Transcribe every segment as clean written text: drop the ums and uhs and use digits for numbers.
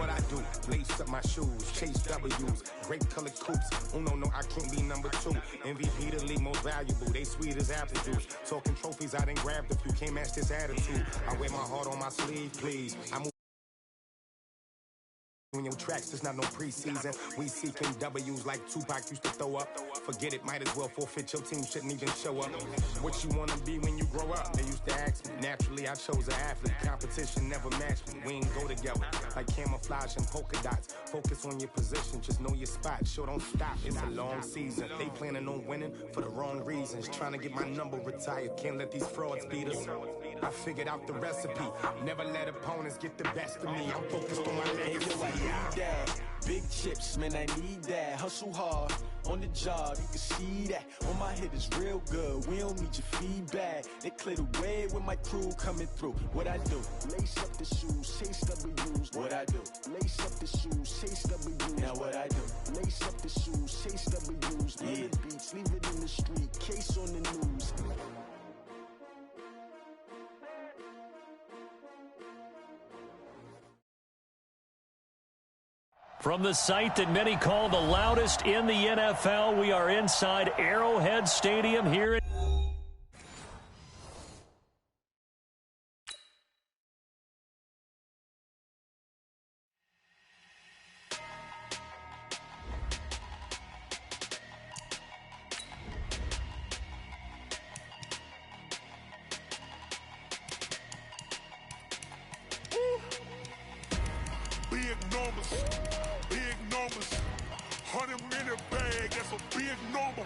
what I do. Lace up my shoes, chase W's, grape colored coops. Uno, no, I can't be number 2. MVP the league most valuable. They sweet as apple juice. Talking trophies, I done grabbed a few. Can't match this attitude. I wear my heart on my sleeve, please. I move in your tracks, there's not no preseason. We seeking W's like Tupac used to throw up. Forget it, might as well forfeit. Your team shouldn't even show up. What you wanna be when you grow up? They used to ask me. Naturally, I chose an athlete. Competition never matched me. We ain't go together like camouflage and polka dots. Focus on your position, just know your spot. Sure, don't stop. It's a long season. They planning on winning for the wrong reasons. Trying to get my number retired. Can't let these frauds beat us. I figured out the recipe. Never let opponents get the best of me. I'm focused on my legacy. That. Big chips, man, I need that. Hustle hard on the job, you can see that. On my hit is real good, we don't need your feedback. They clear the way with my crew coming through. What I do? Lace up the shoes, chase W's. What I do? Lace up the shoes, chase W's. Now what I do? Lace up the shoes, chase W's. Yeah. The beats, leave it in the street, case on the news. From the site that many call the loudest in the NFL, we are inside Arrowhead Stadium here in Big numbers, 100-minute bag, that's a big number.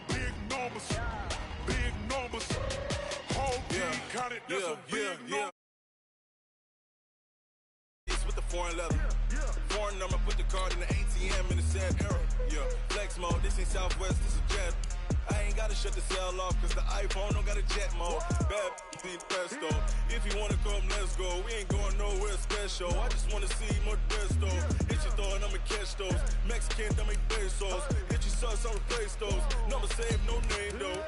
Big numbers, whole team counted, that's a big number. With the foreign leather, foreign number, put the card in the ATM in the sad era. Yeah, flex mode, this ain't Southwest, this is Jet. I ain't gotta shut the cell off, cause the iPhone don't got a jet mode. Bad be presto. If you wanna come, let's go. We ain't going nowhere special. I just wanna see more Modesto. Hit your throw and I'ma catch those. Mexican, I make pesos. Hit your sauce, I'll replace those. Number save, no name though.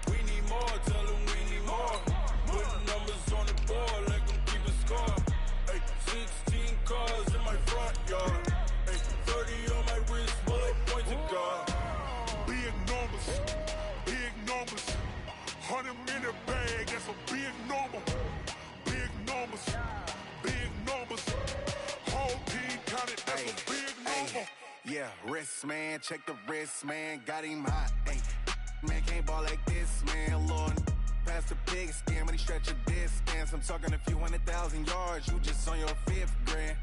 We need more, tell them we need more. Put the numbers on the board, let them keep a score. Hey, 16 cars in my front yard. Hey, 30 on my wrist, bullet points of God. Big numbers, 100-minute bag, that's a big number. Big numbers, whole team counted, that's a big number. Yeah, wrist man, check the wrist man, got him hot. Ay, man can't ball like this, man. Lord, past the pig skin when he stretch a distance. I'm talking a few 100,000 yards, you just on your 5th grand.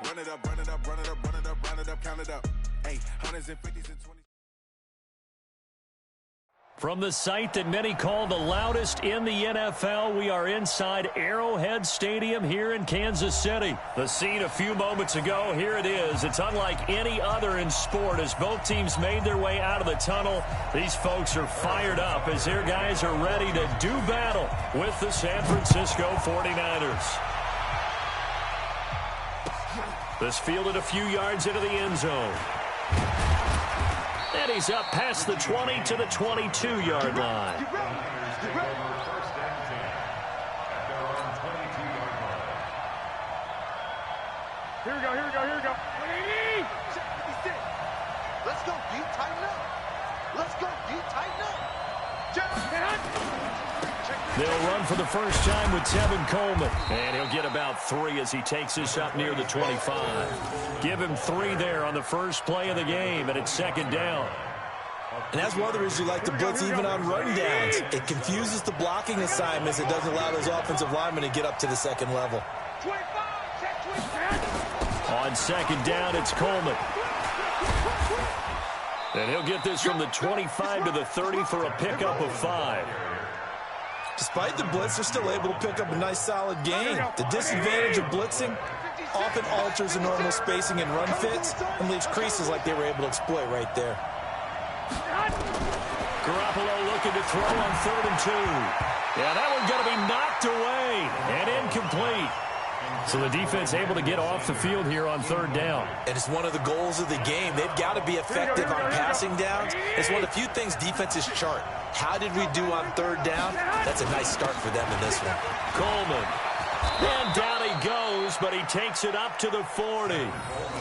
Run it up, run it up, run it up, run it up, run it up, count it up. Hey, hundreds and 50s and 20s. From the site that many call the loudest in the NFL, we are inside Arrowhead Stadium here in Kansas City. The scene a few moments ago, here it is. It's unlike any other in sport as both teams made their way out of the tunnel. These folks are fired up as their guys are ready to do battle with the San Francisco 49ers. This fielded a few yards into the end zone. And he's up past the 20 to the 22-yard line. Here we go. Let's go, D, tighten up. Let's go, D, tighten up. They'll run for the first time with Tevin Coleman. And he'll get about 3 as he takes us up near the 25. Give him 3 there on the first play of the game, and it's 2nd down. And that's one of the reasons you like to blitz even on run downs. It confuses the blocking assignments. It doesn't allow those offensive linemen to get up to the second level. On 2nd down, it's Coleman. And he'll get this from the 25 to the 30 for a pickup of 5. Despite the blitz, they're still able to pick up a nice, solid gain. The disadvantage of blitzing often alters the normal spacing and run fits and leaves creases like they were able to exploit right there. Garoppolo looking to throw on 3rd and 2. Yeah, that one's going to be knocked away and incomplete. So the defense able to get off the field here on 3rd down. And it's one of the goals of the game. They've got to be effective on passing downs. It's one of the few things defenses chart. How did we do on 3rd down? That's a nice start for them in this one. Coleman. And down he goes, but he takes it up to the 40.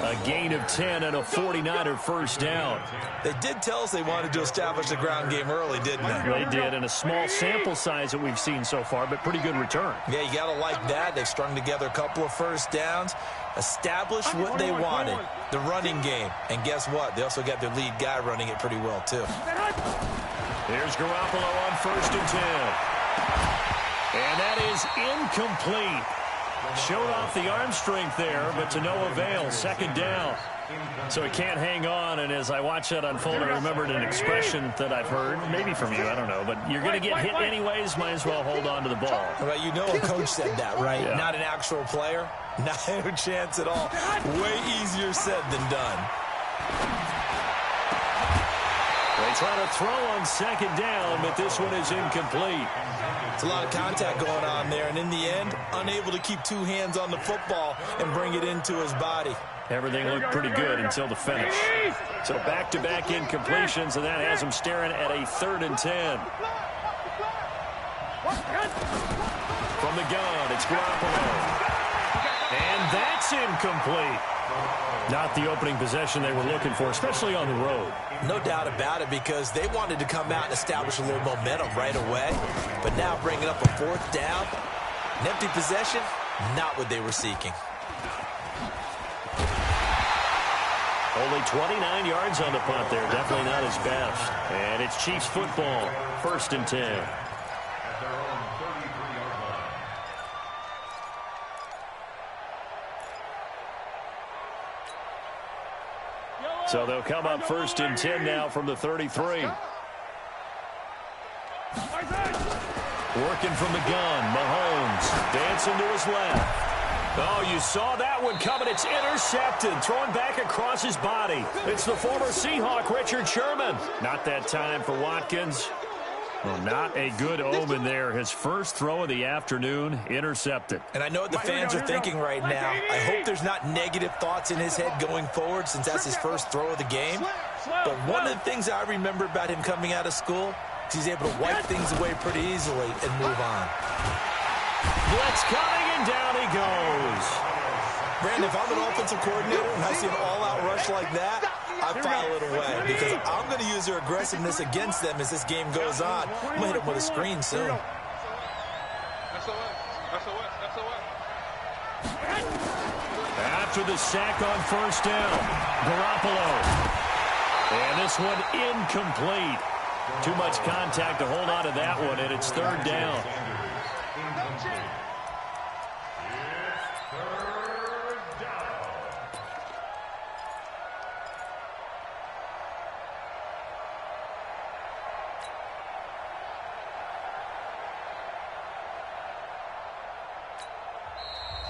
A gain of 10 and a 49er first down. They did tell us they wanted to establish the ground game early, didn't they? They did, in a small sample size that we've seen so far, but pretty good return. Yeah, you got to like that. They strung together a couple of first downs, established what they wanted, the running game. And guess what? They also got their lead guy running it pretty well, too. Here's Garoppolo on 1st and 10. And that is incomplete. Showed off the arm strength there, but to no avail. 2nd down. So he can't hang on, and as I watch that unfold, I remembered an expression that I've heard, maybe from you, I don't know, but you're going to get hit anyways, might as well hold on to the ball. Well, you know a coach said that, right? Yeah. Not an actual player. Not a chance at all. Way easier said than done. They try to throw on 2nd down, but this one is incomplete. It's a lot of contact going on there, and in the end, unable to keep 2 hands on the football and bring it into his body. Everything looked pretty good until the finish. So back-to-back incompletions, and that has him staring at a 3rd and 10. From the gun, it's Garoppolo. And that's incomplete. Not the opening possession they were looking for, especially on the road. No doubt about it, because they wanted to come out and establish a little momentum right away. But now bringing up a 4th down, an empty possession, not what they were seeking. Only 29 yards on the punt there. Definitely not his best. And it's Chiefs football. 1st and 10. So they'll come up 1st and 10 now from the 33. Working from the gun. Mahomes dancing to his left. Oh, you saw that one coming. It's intercepted. Thrown back across his body. It's the former Seahawk, Richard Sherman. Not that time for Watkins. Well, not a good omen there. His first throw of the afternoon, intercepted. And I know what the fans are thinking right now. I hope there's not negative thoughts in his head going forward, since that's his first throw of the game. But one of the things I remember about him coming out of school is he's able to wipe things away pretty easily and move on. Blitz coming, and down he goes. Brandon, if I'm an offensive coordinator and I see an all-out rush like that, I file it away, because I'm going to use their aggressiveness against them as this game goes on. I'm going to hit them with a screen soon. After the sack on 1st down, Garoppolo. And this one incomplete. Too much contact to hold on to that one, and it's 3rd down.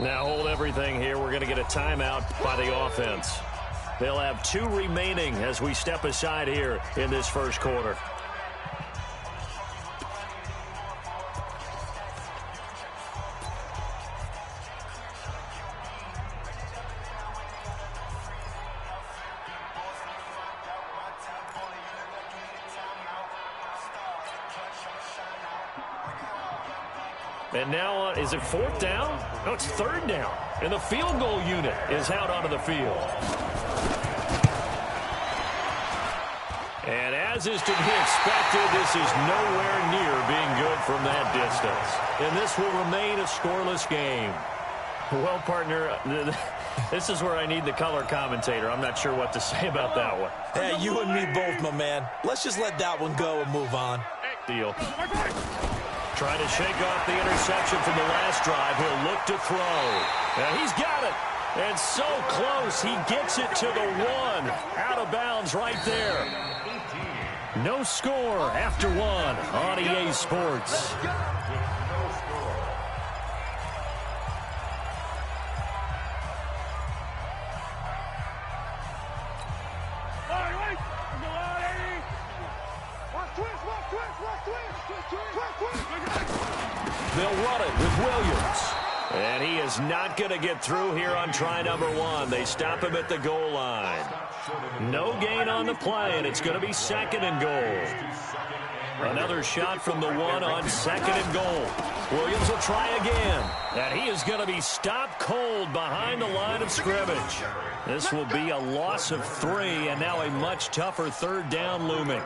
Now hold everything here. We're going to get a timeout by the offense. They'll have 2 remaining as we step aside here in this first quarter. And now, is it 4th down? No, it's 3rd down. And the field goal unit is out onto the field. And as is to be expected, this is nowhere near being good from that distance. And this will remain a scoreless game. Well, partner, this is where I need the color commentator. I'm not sure what to say about that one. Hey, you and me both, my man. Let's just let that one go and move on. Deal. Trying to shake off the interception from the last drive. He'll look to throw. Now he's got it. And so close. He gets it to the 1. Out of bounds right there. No score after 1 on EA Sports. They'll run it with Williams. And he is not going to get through here on try number 1. They stop him at the goal line. No gain on the play, and it's going to be 2nd and goal. Another shot from the one on 2nd and goal. Williams will try again. And he is going to be stopped cold behind the line of scrimmage. This will be a loss of 3, and now a much tougher 3rd down looming.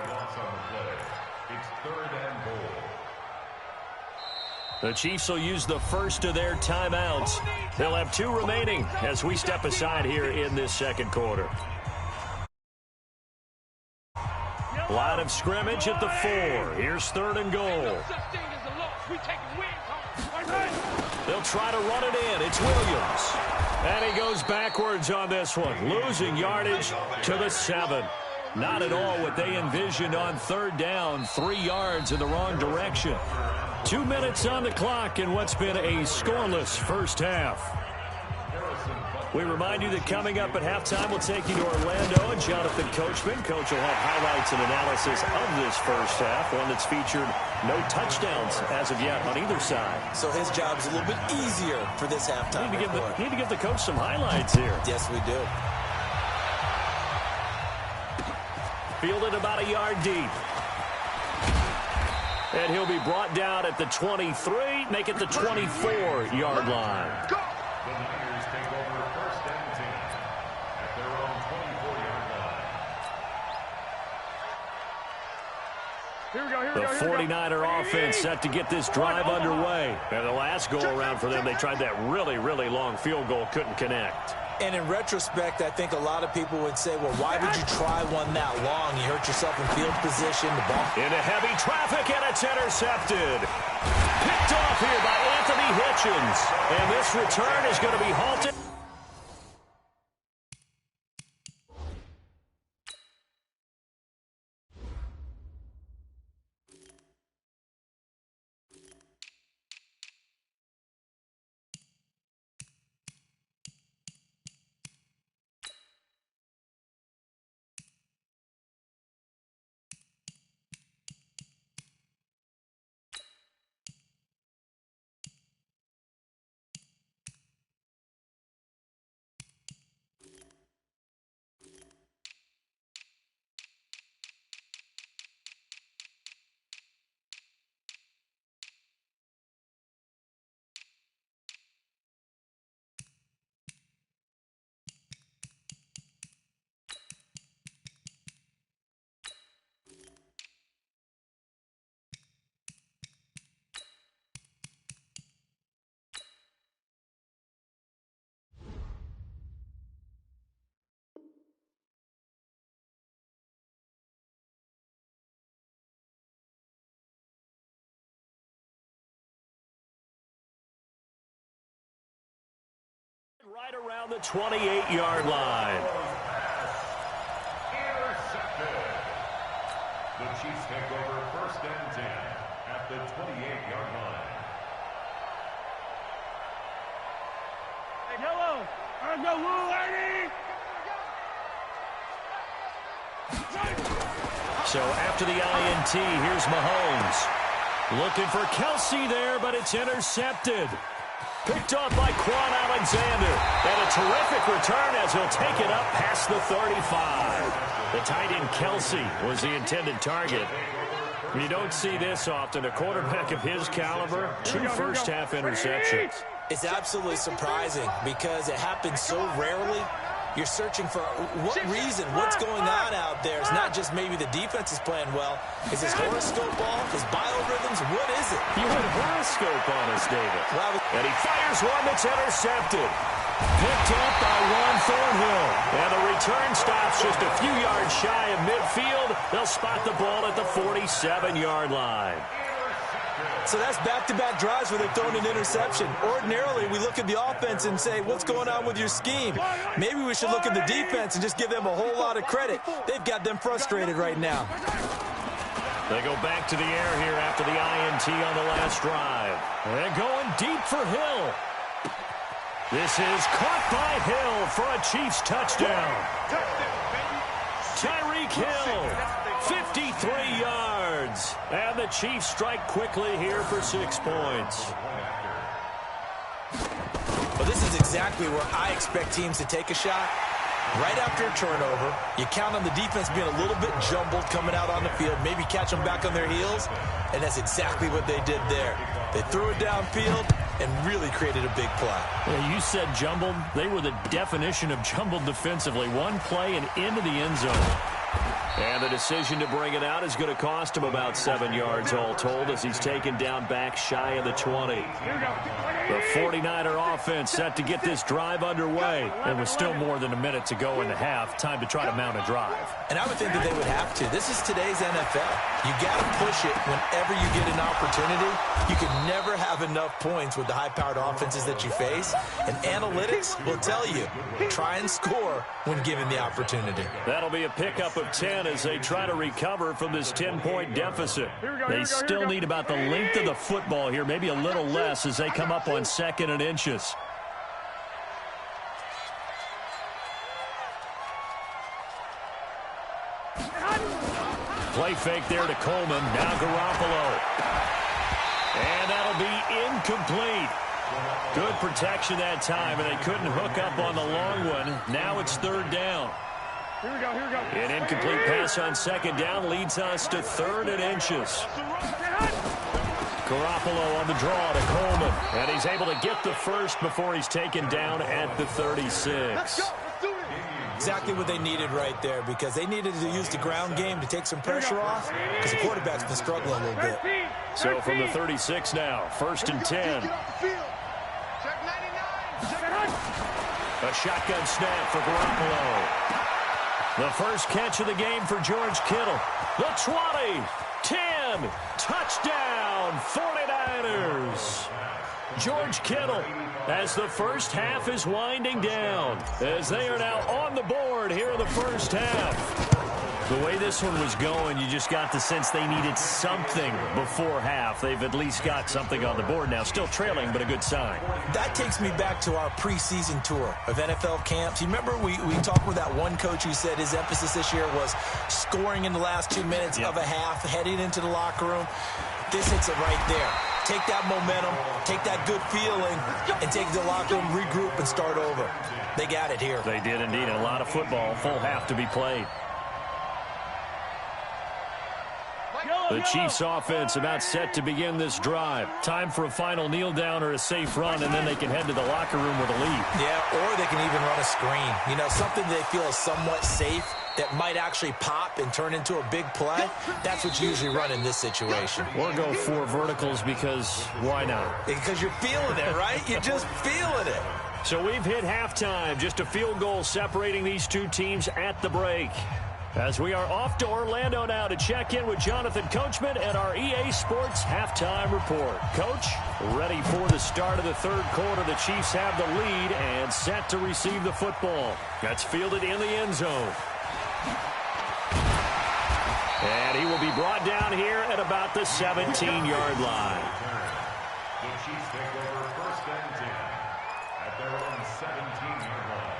The Chiefs will use the first of their timeouts. They'll have 2 remaining as we step aside here in this 2nd quarter. Line of scrimmage at the 4. Here's 3rd and goal. They'll try to run it in. It's Williams. And he goes backwards on this one, losing yardage to the 7. Not at all what they envisioned on 3rd down. 3 yards in the wrong direction. 2 minutes on the clock in what's been a scoreless first half. We remind you that coming up at halftime, we'll take you to Orlando and Jonathan Coachman. Coach will have highlights and analysis of this first half, one that's featured no touchdowns as of yet on either side. So his job's a little bit easier for this halftime. Need to give the coach some highlights here. Yes, we do. Fielded about a yard deep. And he'll be brought down at the 23, make it the 24-yard line. The 49er offense set to get this drive underway. And the last go-around for them, they tried that really, really long field goal, couldn't connect. And in retrospect, I think a lot of people would say, well, why would you try one that long? You hurt yourself in field position. The ball into heavy traffic, and it's intercepted. Picked off here by Anthony Hitchens. And this return is going to be halted. Right around the 28-yard line. Intercepted. The Chiefs take over 1st and 10 at the 28-yard line. Hey, hello. I'm the little lady. So after the INT, here's Mahomes. Looking for Kelsey there, but it's intercepted. Picked off by Quan Alexander. And a terrific return as he'll take it up past the 35. The tight end Kelsey was the intended target. You don't see this often. A quarterback of his caliber, 2 first-half interceptions. It's absolutely surprising because it happens so rarely. You're searching for what reason, what's going on out there. It's not just maybe the defense is playing well. Is his horoscope off? His biorhythms? What is it? You had horoscope on us, David. And he fires one that's intercepted. Picked up by Juan Thornhill. And the return stops just a few yards shy of midfield. They'll spot the ball at the 47-yard line. So that's back-to-back drives where they've thrown an interception. Ordinarily, we look at the offense and say, what's going on with your scheme? Maybe we should look at the defense and just give them a whole lot of credit. They've got them frustrated right now. They go back to the air here after the INT on the last drive. They're going deep for Hill. This is caught by Hill for a Chiefs touchdown. Tyreek Hill, 53 yards. And the Chiefs strike quickly here for 6 points. Well, this is exactly where I expect teams to take a shot. Right after a turnover, you count on the defense being a little bit jumbled coming out on the field, maybe catch them back on their heels, and that's exactly what they did there. They threw it downfield and really created a big play. Well, you said jumbled. They were the definition of jumbled defensively. One play and into the end zone. And the decision to bring it out is going to cost him about 7 yards all told as he's taken down back shy of the 20. The 49er offense set to get this drive underway. And with still more than a minute to go in the half, time to try to mount a drive. And I would think that they would have to. This is today's NFL. You got to push it whenever you get an opportunity. You can never have enough points with the high-powered offenses that you face. And analytics will tell you, try and score when given the opportunity. That'll be a pickup of 10 as they try to recover from this 10-point deficit. They still need about the length of the football here, maybe a little less as they come up on 2nd and inches. Play fake there to Coleman. Now Garoppolo. And that'll be incomplete. Good protection that time, and they couldn't hook up on the long one. Now it's 3rd down. Here we go. An incomplete pass on 2nd down leads us to 3rd and inches. Garoppolo on the draw to Coleman. And he's able to get the first before he's taken down at the 36. Exactly what they needed right there, because they needed to use the ground game to take some pressure off, because the quarterback's been struggling a little bit. So from the 36 now, 1st and 10. A shotgun snap for Garoppolo. The first catch of the game for George Kittle. The 20, 10, touchdown, 49ers. George Kittle as the first half is winding down, as they are now on the board here in the first half. The way this one was going, you just got the sense they needed something before half. They've at least got something on the board now. Still trailing, but a good sign. That takes me back to our preseason tour of NFL camps. You remember we talked with that one coach who said his emphasis this year was scoring in the last 2 minutes of a half, heading into the locker room. This hits it right there. Take that momentum, take that good feeling, and take the locker room, regroup, and start over. They got it here. They did indeed. A lot of football, full half to be played. The Chiefs offense about set to begin this drive. Time for a final kneel down or a safe run, and then they can head to the locker room with a lead. Yeah, or they can even run a screen. You know, something they feel is somewhat safe that might actually pop and turn into a big play. That's what you usually run in this situation. Or go 4 verticals because why not? Because you're feeling it, right? You're just feeling it. So we've hit halftime. Just a field goal separating these two teams at the break. As we are off to Orlando now to check in with Jonathan Coachman and our EA Sports halftime report. Coach, ready for the start of the 3rd quarter. The Chiefs have the lead and set to receive the football. That's fielded in the end zone. And he will be brought down here at about the 17-yard line. The Chiefs take over 1st and 10 at their own 17-yard line.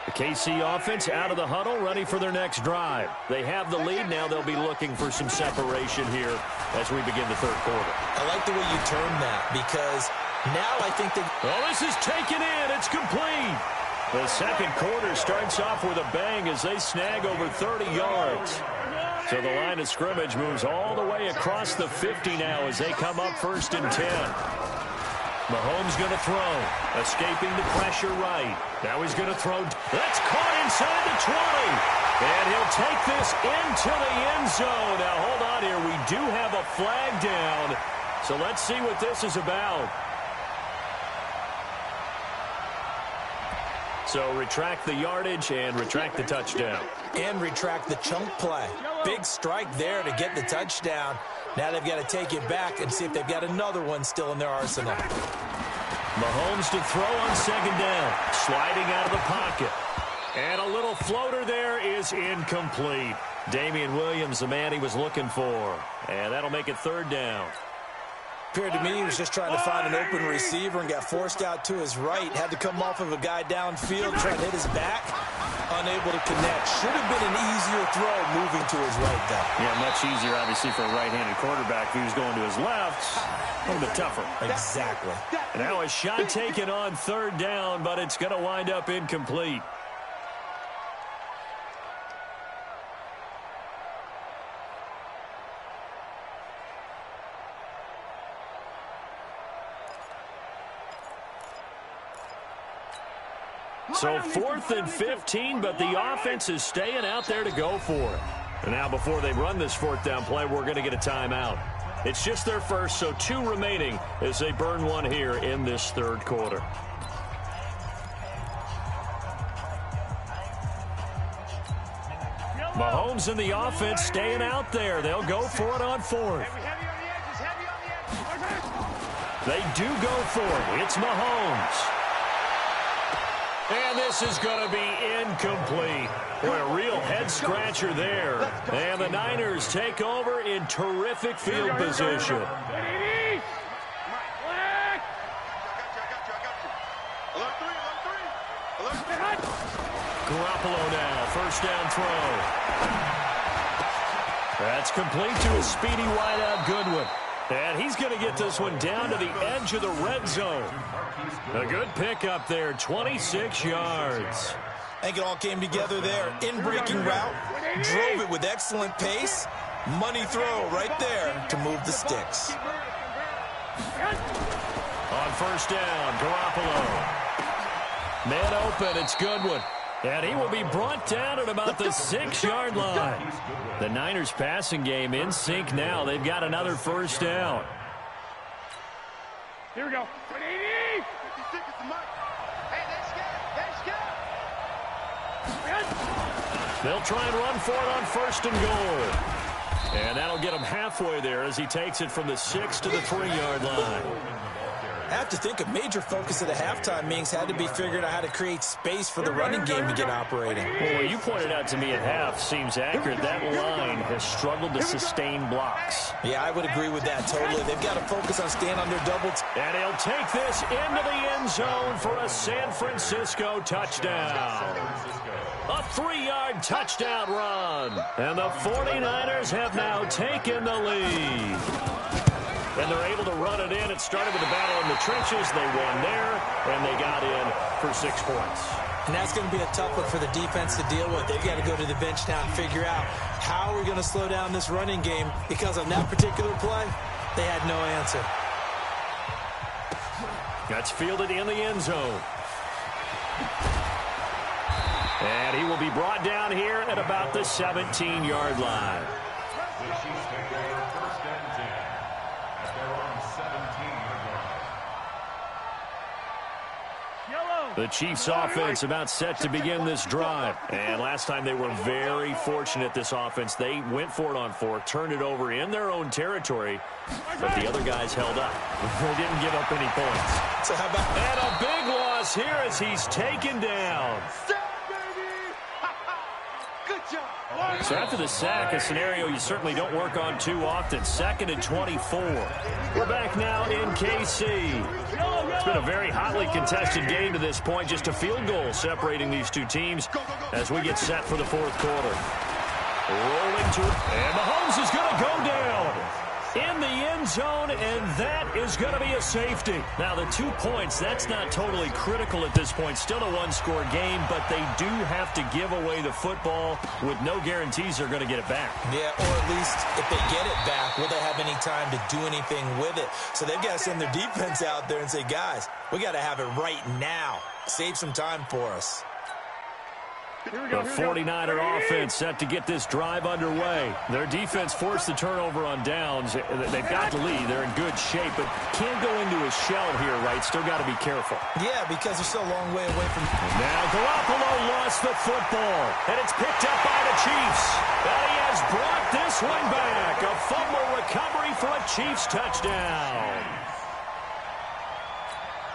The KC offense out of the huddle, ready for their next drive. They have the lead. Now they'll be looking for some separation here as we begin the 3rd quarter. I like the way you term that, because now I think that... Oh, this is taken in. It's complete. The 2nd quarter starts off with a bang as they snag over 30 yards. So the line of scrimmage moves all the way across the 50 now as they come up 1st and 10. Mahomes going to throw. Escaping the pressure right. Now he's going to throw. That's caught inside the 20. And he'll take this into the end zone. Now hold on here. We do have a flag down. So let's see what this is about. So retract the yardage and retract the touchdown. And retract the chunk play. Big strike there to get the touchdown. Now they've got to take it back and see if they've got another one still in their arsenal. Mahomes to throw on 2nd down. Sliding out of the pocket. And a little floater there is incomplete. Damian Williams, the man he was looking for. And that'll make it 3rd down. Appeared to me he was just trying to find an open receiver and got forced out to his right. Had to come off of a guy downfield, trying to hit his back. Unable to connect. Should have been an easier throw moving to his right, though. Yeah, much easier, obviously, for a right-handed quarterback. If he was going to his left, a little bit tougher. Exactly. Now a shot taken on 3rd down, but it's going to wind up incomplete. So 4th and 15, but the offense is staying out there to go for it. And now before they run this 4th down play, we're going to get a timeout. It's just their first, so 2 remaining as they burn one here in this 3rd quarter. Mahomes and the offense staying out there. They'll go for it on 4th. They do go for it. It's Mahomes. And this is going to be incomplete. Boy, a real head-scratcher there. And the Niners take over in terrific field position. Garoppolo now, 1st down throw. That's complete to a speedy wideout Goodwin. And he's going to get this one down to the edge of the red zone. A good pickup there, 26 yards. I think it all came together there. In-breaking route, drove it with excellent pace. Money throw right there to move the sticks. On 1st down, Garoppolo. Man open, it's Goodwin. And he will be brought down at about the 6-yard line. The Niners passing game in sync now. They've got another 1st down. Here we go. They'll try and run for it on 1st and goal. And that'll get him halfway there as he takes it from the 6 to the 3-yard line. I have to think a major focus of the halftime meetings had to be figuring out how to create space for the running game to get operating. Well, what you pointed out to me at half seems accurate. That line has struggled to sustain blocks. Yeah, I would agree with that totally. They've got to focus on staying on their double. And he'll take this into the end zone for a San Francisco touchdown. A 3-yard touchdown run. And the 49ers have now taken the lead. And they're able to run it in. It started with a battle in the trenches. They won there, and they got in for 6 points. And that's going to be a tough one for the defense to deal with. They've got to go to the bench now and figure out how we're going to slow down this running game, because on that particular play, they had no answer. That's fielded in the end zone. And he will be brought down here at about the 17-yard line. The Chiefs offense about set to begin this drive. And last time they were very fortunate, this offense. They went for it on 4th, turned it over in their own territory, but the other guys held up. They didn't give up any points. So how about... And a big loss here as he's taken down. So after the sack, a scenario you certainly don't work on too often. 2nd and 24. We're back now in KC. It's been a very hotly contested game to this point. Just a field goal separating these two teams as we get set for the 4th quarter. Rolling to it. And Mahomes is going to go down in the end zone, and that is going to be a safety. Now, the 2 points, that's not totally critical at this point. Still a 1-score game, but they do have to give away the football with no guarantees they're going to get it back. Yeah, or at least if they get it back, will they have any time to do anything with it? So they've got to send their defense out there and say, guys, we got to have it right now. Save some time for us. The 49er offense set to get this drive underway. Their defense forced the turnover on downs. They've got the lead. They're in good shape, but can't go into a shell here, right? Still got to be careful. Yeah, because they're still a long way away from... Now Garoppolo lost the football, and it's picked up by the Chiefs. And he has brought this one back. A fumble recovery for a Chiefs touchdown.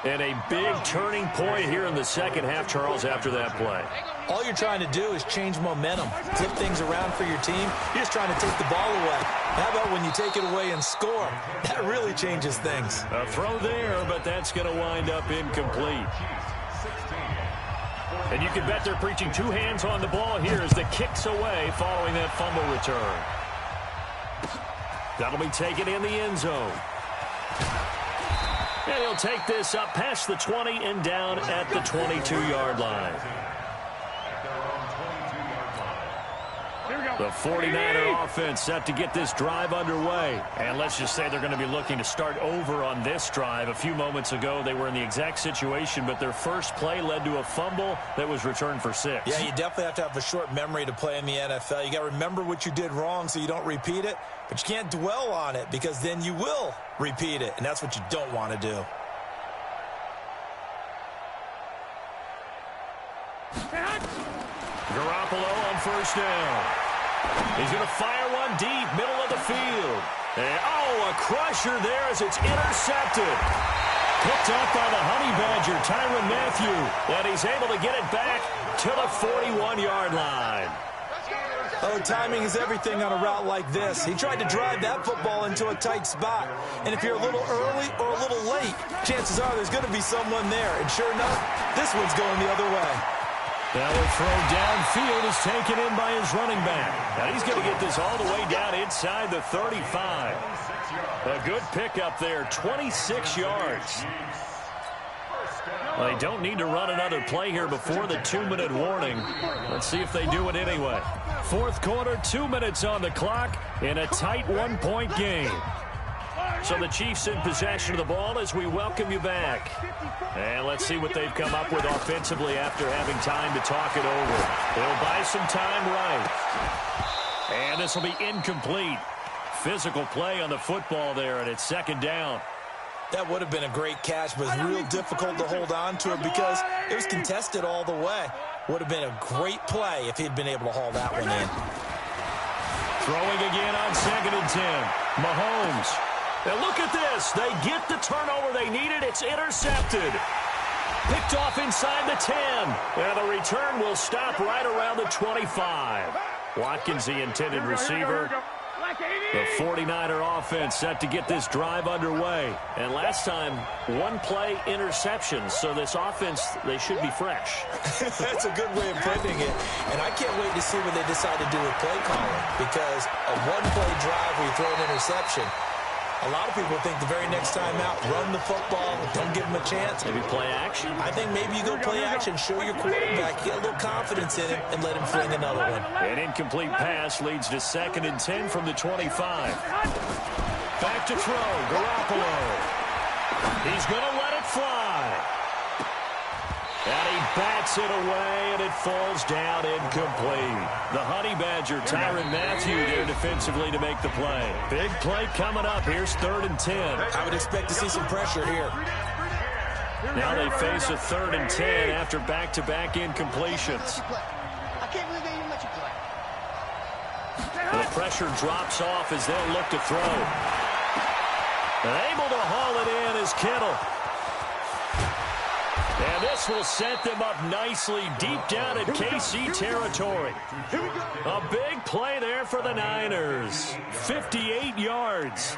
And a big turning point here in the second half, Charles, after that play. All you're trying to do is change momentum, flip things around for your team. You're just trying to take the ball away. How about when you take it away and score? That really changes things. A throw there, but that's going to wind up incomplete. And you can bet they're preaching 2 hands on the ball here as the kick's away following that fumble return. That'll be taken in the end zone. And he'll take this up past the 20 and down at the 22-yard line. The 49er offense set to get this drive underway. And let's just say they're going to be looking to start over on this drive. A few moments ago, they were in the exact situation, but their first play led to a fumble that was returned for 6. Yeah, you definitely have to have a short memory to play in the NFL. You got to remember what you did wrong so you don't repeat it, but you can't dwell on it because then you will repeat it, and that's what you don't want to do. Garoppolo on first down. He's going to fire one deep, middle of the field. And, a crusher there as it's intercepted. Picked up by the Honey Badger, Tyrann Mathieu. And he's able to get it back to the 41-yard line. Oh, timing is everything on a route like this. He tried to drive that football into a tight spot. And if you're a little early or a little late, chances are there's going to be someone there. And sure enough, this one's going the other way. Now the throw downfield is taken in by his running back. Now he's going to get this all the way down inside the 35. A good pickup there, 26 yards. Well, they don't need to run another play here before the 2-minute warning. Let's see if they do it anyway. Fourth quarter, 2 minutes on the clock in a tight 1-point game. So the Chiefs in possession of the ball as we welcome you back. And let's see what they've come up with offensively after having time to talk it over. They'll buy some time right. And this will be incomplete. Physical play on the football there, and it's second down. That would have been a great catch, but it's real difficult to hold on to it because it was contested all the way. Would have been a great play if he'd been able to haul that one in. Throwing again on 2nd and 10. Mahomes. Now look at this. They get the turnover they needed. It's intercepted. Picked off inside the 10. And the return will stop right around the 25. Watkins, the intended receiver. The 49er offense set to get this drive underway. And last time, 1-play interception. So this offense, they should be fresh. That's a good way of putting it. And I can't wait to see what they decide to do with play calling. Because a 1-play drive where you throw an interception, a lot of people think the very next time out, run the football, don't give them a chance. Maybe play action? I think maybe you go play action, show your quarterback, get a little confidence in him, and let him fling another one. An incomplete pass leads to 2nd and 10 from the 25. Back to throw, Garoppolo. He's going to let it fly. And he bats it away, and it falls down incomplete. The Honey Badger, Tyrann Mathieu, there defensively to make the play. Big play coming up. Here's 3rd and 10. I would expect to see some pressure here. Now they face a 3rd and 10 after back-to-back incompletions. The pressure drops off as they'll look to throw. And able to haul it in is Kittle. And this will set them up nicely deep down in KC territory. A big play there for the Niners. 58 yards.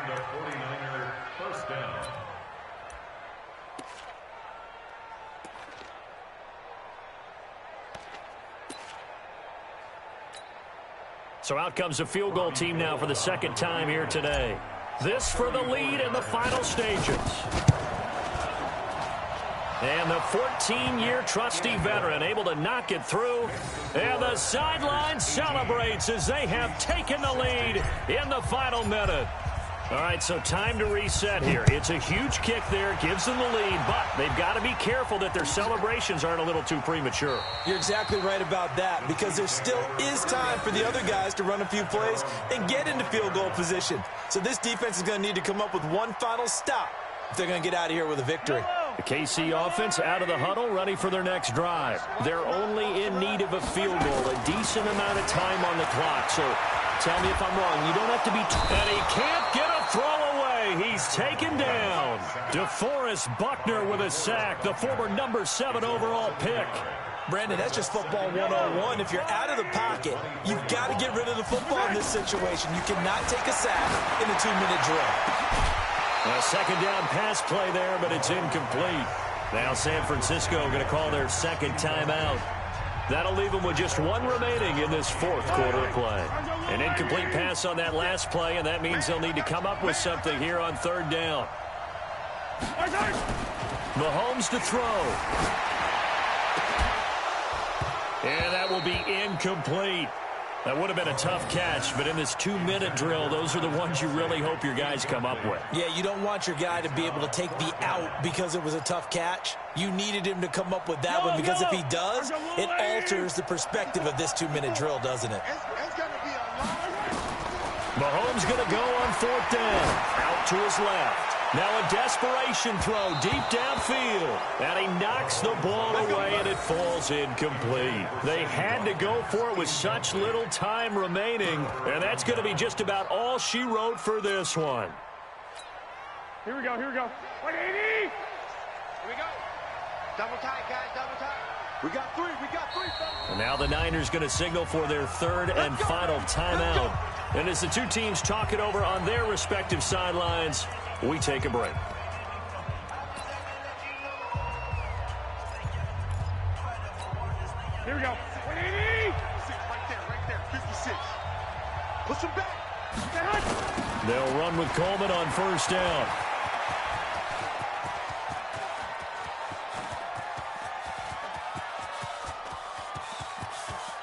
So out comes the field goal team now for the second time here today. This for the lead in the final stages. And the 14-year trusty veteran able to knock it through. And the sideline celebrates as they have taken the lead in the final minute. All right, so time to reset here. It's a huge kick there, gives them the lead, but they've got to be careful that their celebrations aren't a little too premature. You're exactly right about that, because there still is time for the other guys to run a few plays and get into field goal position. So this defense is going to need to come up with one final stop if they're going to get out of here with a victory. The KC offense out of the huddle, ready for their next drive. They're only in need of a field goal, a decent amount of time on the clock. So tell me if I'm wrong. You don't have to be... And he can't get a throw away. He's taken down. DeForest Buckner with a sack, the former number 7 overall pick. Brandon, that's just football 101. If you're out of the pocket, you've got to get rid of the football in this situation. You cannot take a sack in a 2-minute drill. A second down pass play there, but it's incomplete. Now San Francisco going to call their second timeout. That'll leave them with just 1 remaining in this fourth quarter of play. An incomplete pass on that last play, and that means they'll need to come up with something here on 3rd down. Mahomes to throw. And that will be incomplete. That would have been a tough catch, but in this 2-minute drill, those are the ones you really hope your guys come up with. Yeah, you don't want your guy to be able to take the out because it was a tough catch. You needed him to come up with that one because if he does, it alters the perspective of this 2-minute drill, doesn't it? Mahomes going to go on 4th down. Out to his left. Now a desperation throw deep downfield. And he knocks the ball away, and it falls incomplete. They had to go for it with such little time remaining. And that's going to be just about all she wrote for this one. Here we go, here we go. 180! Here we go. Double tight, guys, double tight. We got three, fellas. And now the Niners going to signal for their 3rd and final timeout. And as the two teams talk it over on their respective sidelines, we take a break. Here we go. 180! Right there, 56. Push him back. They'll run with Coleman on 1st down.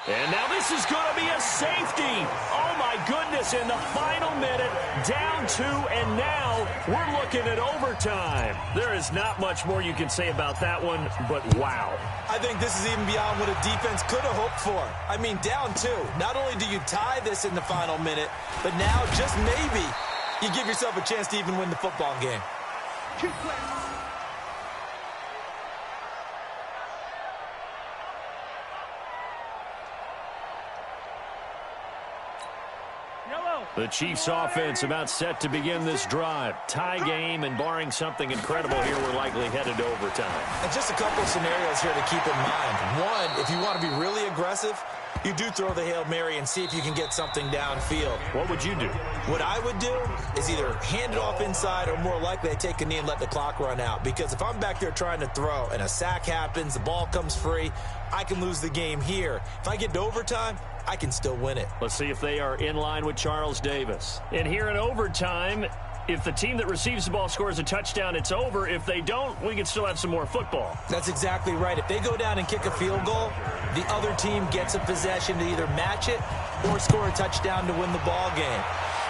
And now this is going to be a safety. Oh, my goodness, in the final minute, down 2, and now we're looking at overtime. There is not much more you can say about that one, but wow. I think this is even beyond what a defense could have hoped for. I mean, down 2. Not only do you tie this in the final minute, but now just maybe you give yourself a chance to even win the football game. Keep playing. The Chiefs offense about set to begin this drive. Tie game, and barring something incredible here, we're likely headed to overtime. And just a couple of scenarios here to keep in mind. One, if you want to be really aggressive, you do throw the Hail Mary and see if you can get something downfield. What would you do? What I would do is either hand it off inside or more likely I take a knee and let the clock run out. Because if I'm back there trying to throw and a sack happens, the ball comes free, I can lose the game here. If I get to overtime, I can still win it. Let's see if they are in line with Charles Davis. And here in overtime, if the team that receives the ball scores a touchdown, it's over. If they don't, we can still have some more football. That's exactly right. If they go down and kick a field goal, the other team gets a possession to either match it or score a touchdown to win the ball game.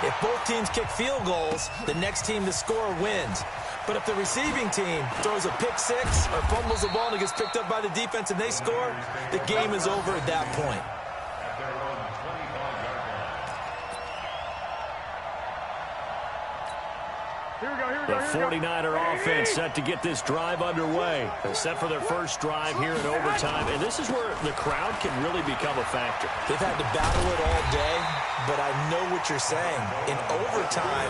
If both teams kick field goals, the next team to score wins. But if the receiving team throws a pick six or fumbles the ball and it gets picked up by the defense and they score, the game is over at that point. The 49er offense set to get this drive underway. They're set for their first drive here in overtime, and this is where the crowd can really become a factor. They've had to battle it all day, but I know what you're saying. In overtime,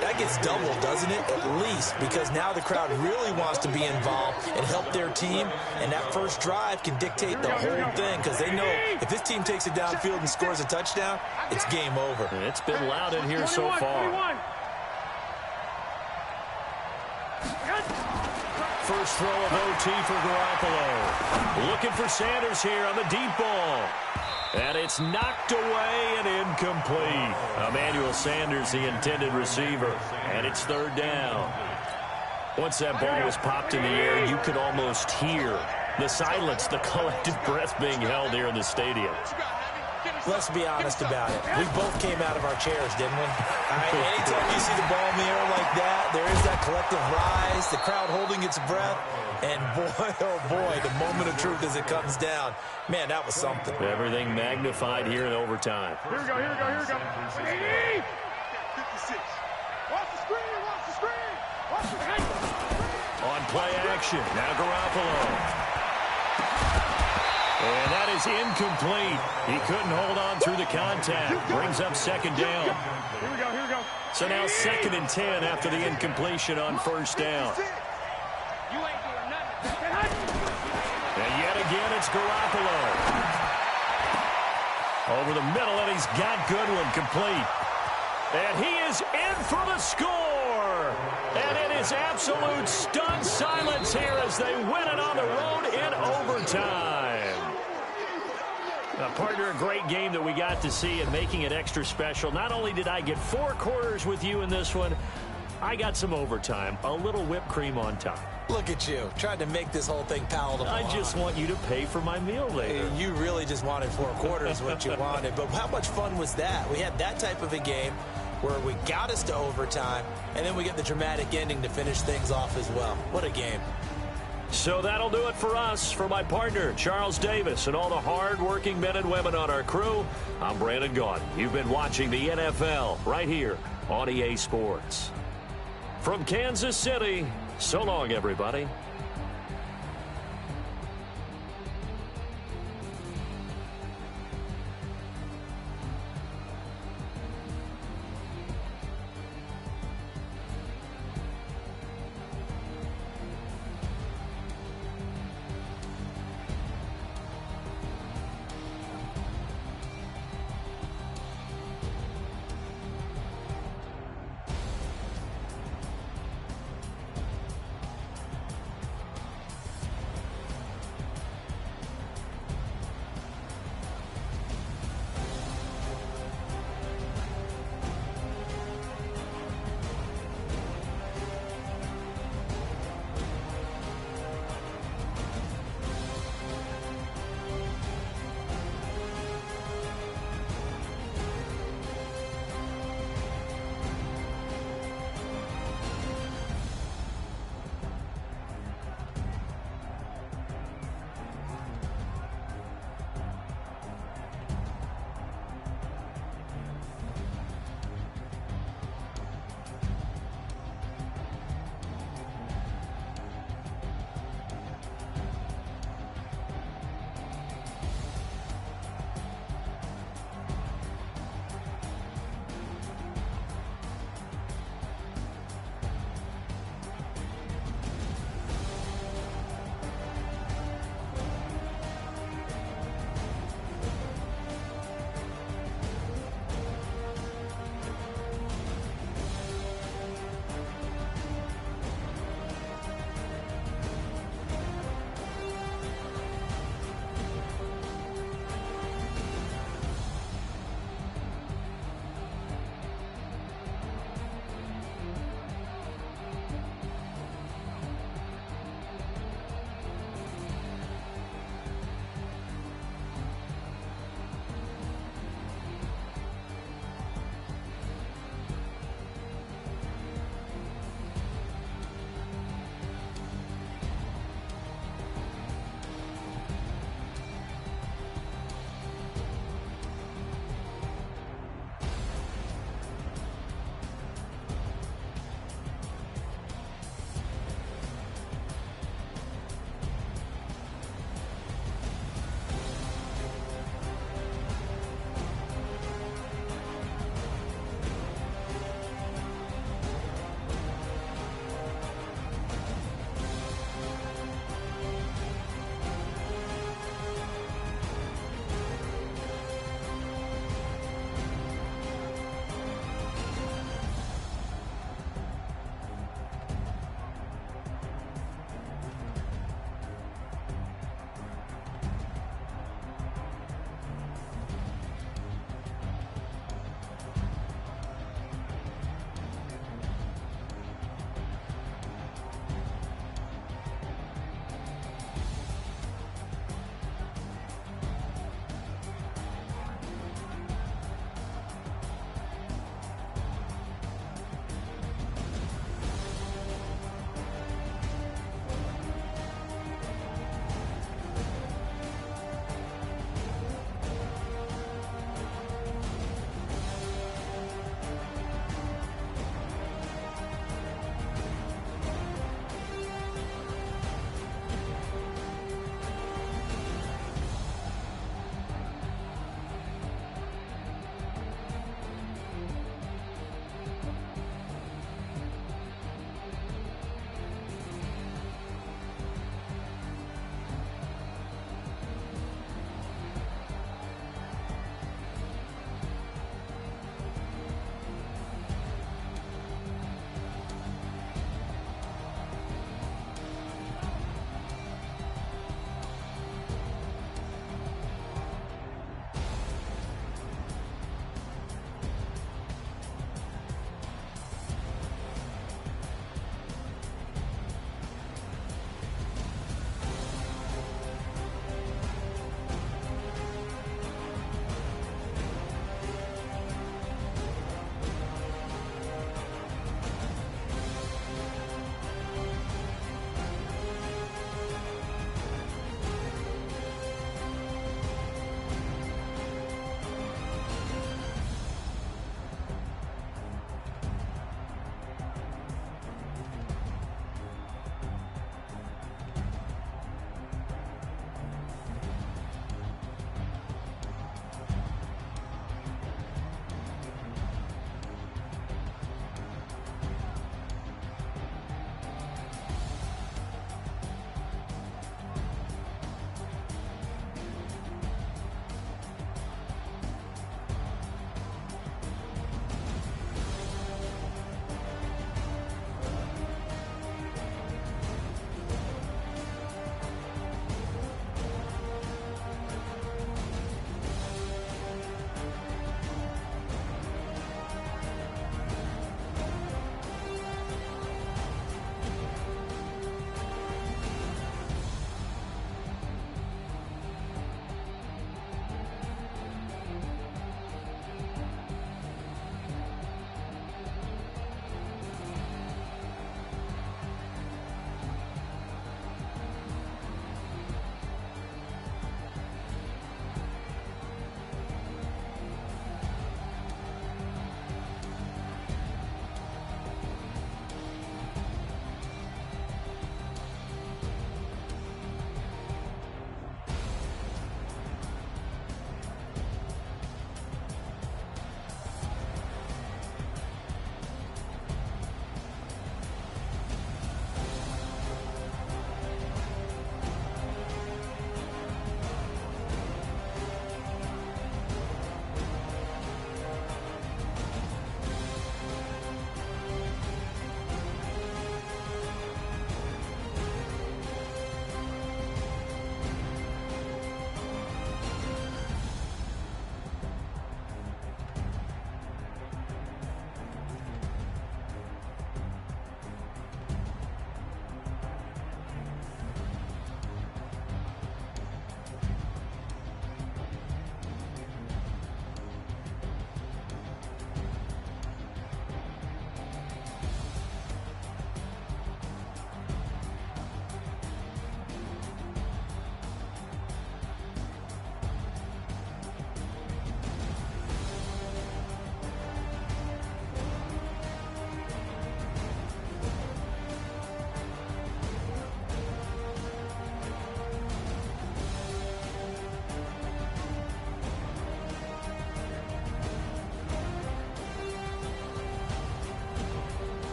that gets doubled, doesn't it? At least, because now the crowd really wants to be involved and help their team, and that first drive can dictate the whole thing, because they know if this team takes it downfield and scores a touchdown, it's game over. And it's been loud in here so far. First throw of OT for Garoppolo. Looking for Sanders here on the deep ball. And it's knocked away and incomplete. Emmanuel Sanders, the intended receiver. And it's 3rd down. Once that ball was popped in the air, you could almost hear the silence, the collective breath being held here in the stadium. Let's be honest about it. We both came out of our chairs, didn't we? Anytime you see the ball in the air like that, there is that collective rise, the crowd holding its breath, and boy, oh boy, the moment of truth as it comes down. Man, that was something. Everything magnified here in overtime. Here we go, here we go, here we go. 80! 56. Watch the screen, watch the screen. Watch the screen. On play action, now Garoppolo. And that is incomplete. He couldn't hold on through the contact. Brings up 2nd down. Here we go, here we go. So now 2nd and 10 after the incompletion on 1st down. You ain't doing nothing. And yet again, it's Garoppolo. Over the middle, and he's got Goodwin complete. And he is in for the score. And it is absolute stunned silence here as they win it on the road in overtime. Partner, a great game that we got to see, and making it extra special. Not only did I get 4 quarters with you in this one, I got some overtime, a little whipped cream on top. Look at you, trying to make this whole thing palatable. I just want you to pay for my meal later. You really just wanted 4 quarters what you wanted. But how much fun was that? We had that type of a game where we got us to overtime, and then we get the dramatic ending to finish things off as well. What a game. So that'll do it for us. For my partner, Charles Davis, and all the hard-working men and women on our crew, I'm Brandon Gaudin. You've been watching the NFL right here on EA Sports. From Kansas City, so long, everybody.